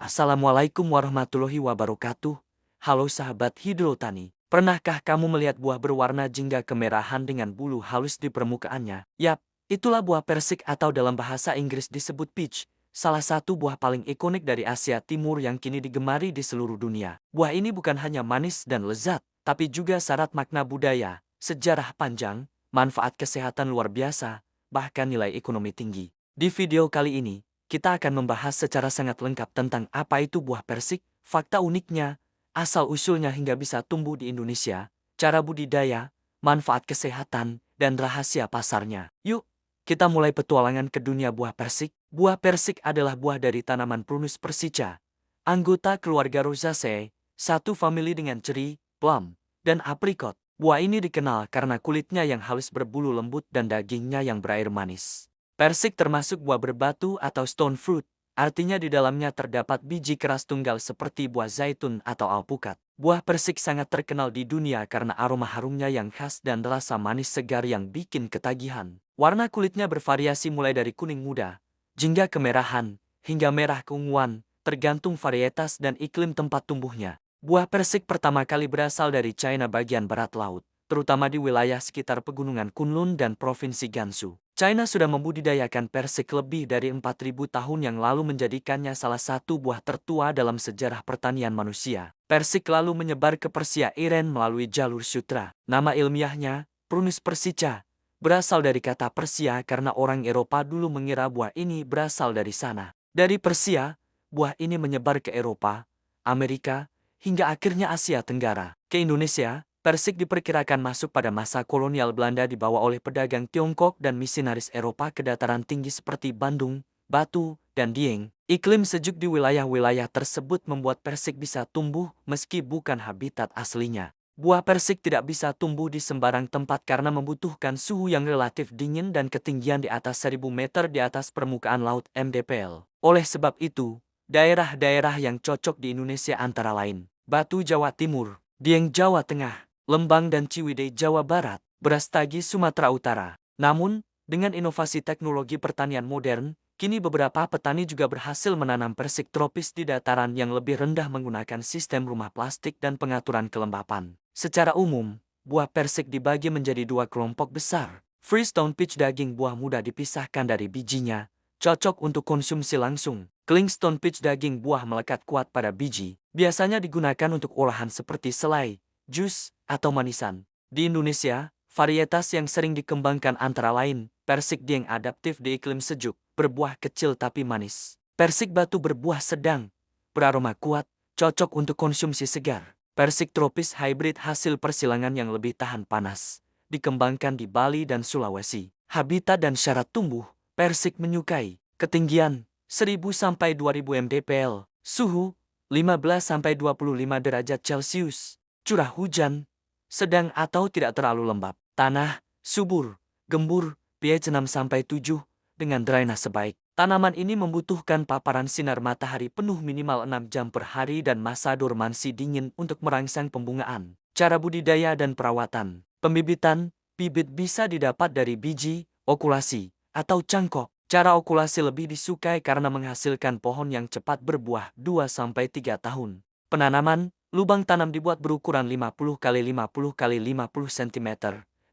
Assalamualaikum warahmatullahi wabarakatuh. Halo sahabat hidrotani. Pernahkah kamu melihat buah berwarna jingga kemerahan dengan bulu halus di permukaannya? Yap, itulah buah persik atau dalam bahasa Inggris disebut peach. Salah satu buah paling ikonik dari Asia Timur yang kini digemari di seluruh dunia. Buah ini bukan hanya manis dan lezat, tapi juga syarat makna budaya, sejarah panjang, manfaat kesehatan luar biasa, bahkan nilai ekonomi tinggi. Di video kali ini, kita akan membahas secara sangat lengkap tentang apa itu buah persik, fakta uniknya, asal-usulnya hingga bisa tumbuh di Indonesia, cara budidaya, manfaat kesehatan, dan rahasia pasarnya. Yuk, kita mulai petualangan ke dunia buah persik. Buah persik adalah buah dari tanaman Prunus persica, anggota keluarga Rosaceae, satu famili dengan ceri, plum, dan aprikot. Buah ini dikenal karena kulitnya yang halus berbulu lembut dan dagingnya yang berair manis. Persik termasuk buah berbatu atau stone fruit, artinya di dalamnya terdapat biji keras tunggal seperti buah zaitun atau alpukat. Buah persik sangat terkenal di dunia karena aroma harumnya yang khas dan rasa manis segar yang bikin ketagihan. Warna kulitnya bervariasi mulai dari kuning muda, jingga kemerahan, hingga merah keunguan, tergantung varietas dan iklim tempat tumbuhnya. Buah persik pertama kali berasal dari China bagian barat laut, terutama di wilayah sekitar pegunungan Kunlun dan Provinsi Gansu. China sudah membudidayakan persik lebih dari 4.000 tahun yang lalu menjadikannya salah satu buah tertua dalam sejarah pertanian manusia. Persik lalu menyebar ke Persia Iran melalui jalur sutra. Nama ilmiahnya, Prunus persica, berasal dari kata Persia karena orang Eropa dulu mengira buah ini berasal dari sana. Dari Persia, buah ini menyebar ke Eropa, Amerika, hingga akhirnya Asia Tenggara. Ke Indonesia, persik diperkirakan masuk pada masa kolonial Belanda dibawa oleh pedagang Tiongkok dan misionaris Eropa ke dataran tinggi seperti Bandung, Batu, dan Dieng. Iklim sejuk di wilayah-wilayah tersebut membuat persik bisa tumbuh meski bukan habitat aslinya. Buah persik tidak bisa tumbuh di sembarang tempat karena membutuhkan suhu yang relatif dingin dan ketinggian di atas 1.000 meter di atas permukaan laut (mdpl). Oleh sebab itu, daerah-daerah yang cocok di Indonesia antara lain Batu Jawa Timur, Dieng Jawa Tengah, Lembang dan Ciwidey Jawa Barat, Brastagi Sumatera Utara. Namun, dengan inovasi teknologi pertanian modern, kini beberapa petani juga berhasil menanam persik tropis di dataran yang lebih rendah menggunakan sistem rumah plastik dan pengaturan kelembapan. Secara umum, buah persik dibagi menjadi dua kelompok besar. Freestone peach daging buah muda dipisahkan dari bijinya, cocok untuk konsumsi langsung. Clingstone peach daging buah melekat kuat pada biji, biasanya digunakan untuk olahan seperti selai, jus, atau manisan. Di Indonesia, varietas yang sering dikembangkan antara lain, persik Dieng adaptif di iklim sejuk, berbuah kecil tapi manis. Persik batu berbuah sedang, beraroma kuat, cocok untuk konsumsi segar. Persik tropis hybrid hasil persilangan yang lebih tahan panas, dikembangkan di Bali dan Sulawesi. Habitat dan syarat tumbuh, persik menyukai ketinggian 1.000 sampai 2.000 mdpl, suhu 15 sampai 25 derajat Celcius. Curah hujan sedang atau tidak terlalu lembab. Tanah subur, gembur, pH 6-7 dengan drainase baik. Tanaman ini membutuhkan paparan sinar matahari penuh minimal 6 jam per hari dan masa dormansi dingin untuk merangsang pembungaan. Cara budidaya dan perawatan. Pembibitan, bibit bisa didapat dari biji, okulasi, atau cangkok. Cara okulasi lebih disukai karena menghasilkan pohon yang cepat berbuah 2-3 tahun. Penanaman, lubang tanam dibuat berukuran 50 x 50 x 50 cm,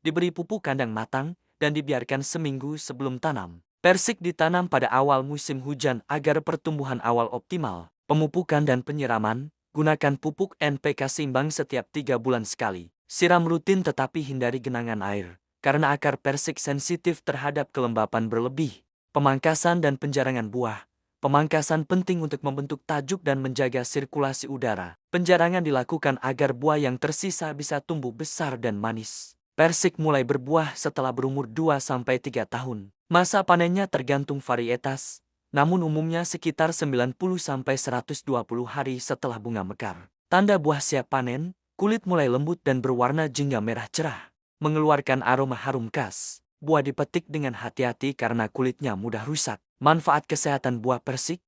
diberi pupuk kandang matang, dan dibiarkan seminggu sebelum tanam. Persik ditanam pada awal musim hujan agar pertumbuhan awal optimal. Pemupukan dan penyiraman, gunakan pupuk NPK seimbang setiap 3 bulan sekali. Siram rutin tetapi hindari genangan air, karena akar persik sensitif terhadap kelembapan berlebih. Pemangkasan dan penjarangan buah. Pemangkasan penting untuk membentuk tajuk dan menjaga sirkulasi udara. Penjarangan dilakukan agar buah yang tersisa bisa tumbuh besar dan manis. Persik mulai berbuah setelah berumur 2-3 tahun. Masa panennya tergantung varietas, namun umumnya sekitar 90-120 hari setelah bunga mekar. Tanda buah siap panen, kulit mulai lembut dan berwarna jingga merah cerah, mengeluarkan aroma harum khas. Buah dipetik dengan hati-hati karena kulitnya mudah rusak. Manfaat kesehatan buah persik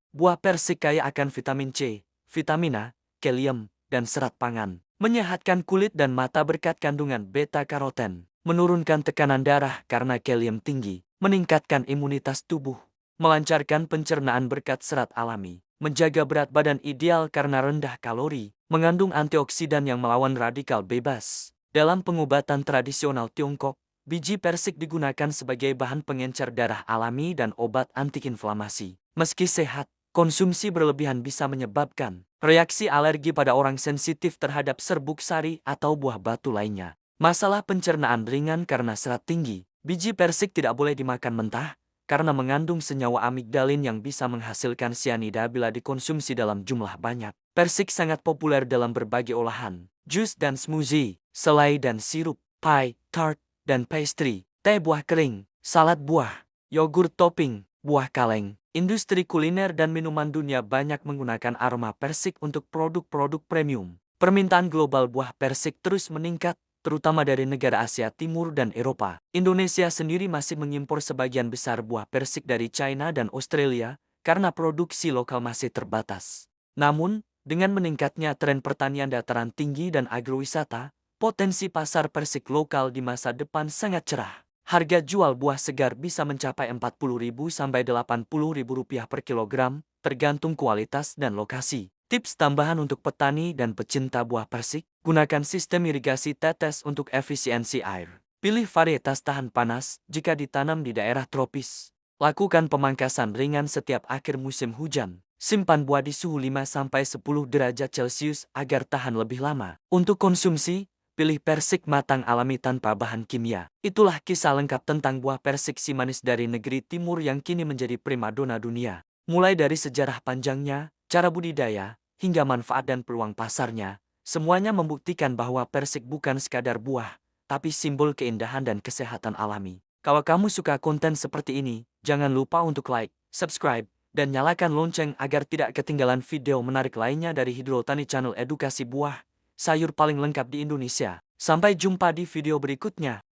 kaya akan vitamin C, vitamin A, kalium, dan serat pangan. Menyehatkan kulit dan mata berkat kandungan beta-karoten. Menurunkan tekanan darah karena kalium tinggi. Meningkatkan imunitas tubuh. Melancarkan pencernaan berkat serat alami. menjaga berat badan ideal karena rendah kalori, mengandung antioksidan yang melawan radikal bebas. Dalam pengobatan tradisional Tiongkok, biji persik digunakan sebagai bahan pengencer darah alami dan obat antiinflamasi. Meski sehat, konsumsi berlebihan bisa menyebabkan reaksi alergi pada orang sensitif terhadap serbuk sari atau buah batu lainnya. Masalah pencernaan ringan karena serat tinggi. Biji persik tidak boleh dimakan mentah, karena mengandung senyawa amigdalin yang bisa menghasilkan sianida bila dikonsumsi dalam jumlah banyak. Persik sangat populer dalam berbagai olahan, jus dan smoothie, selai dan sirup, pie, tart, dan pastry, teh buah kering, salad buah, yogurt topping, buah kaleng. Industri kuliner dan minuman dunia banyak menggunakan aroma persik untuk produk-produk premium. Permintaan global buah persik terus meningkat, terutama dari negara Asia Timur dan Eropa. Indonesia sendiri masih mengimpor sebagian besar buah persik dari China dan Australia karena produksi lokal masih terbatas. Namun, dengan meningkatnya tren pertanian dataran tinggi dan agrowisata, potensi pasar persik lokal di masa depan sangat cerah. Harga jual buah segar bisa mencapai Rp40.000 sampai Rp80.000 per kilogram, tergantung kualitas dan lokasi. Tips tambahan untuk petani dan pecinta buah persik, gunakan sistem irigasi tetes untuk efisiensi air. Pilih varietas tahan panas jika ditanam di daerah tropis. Lakukan pemangkasan ringan setiap akhir musim hujan. Simpan buah di suhu 5-10 derajat Celcius agar tahan lebih lama. Untuk konsumsi, pilih persik matang alami tanpa bahan kimia. Itulah kisah lengkap tentang buah persik si manis dari negeri timur yang kini menjadi primadona dunia. Mulai dari sejarah panjangnya, cara budidaya, hingga manfaat dan peluang pasarnya, semuanya membuktikan bahwa persik bukan sekadar buah, tapi simbol keindahan dan kesehatan alami. Kalau kamu suka konten seperti ini, jangan lupa untuk like, subscribe, dan nyalakan lonceng agar tidak ketinggalan video menarik lainnya dari Hidrotani Channel Edukasi Buah Sayur paling lengkap di Indonesia. Sampai jumpa di video berikutnya.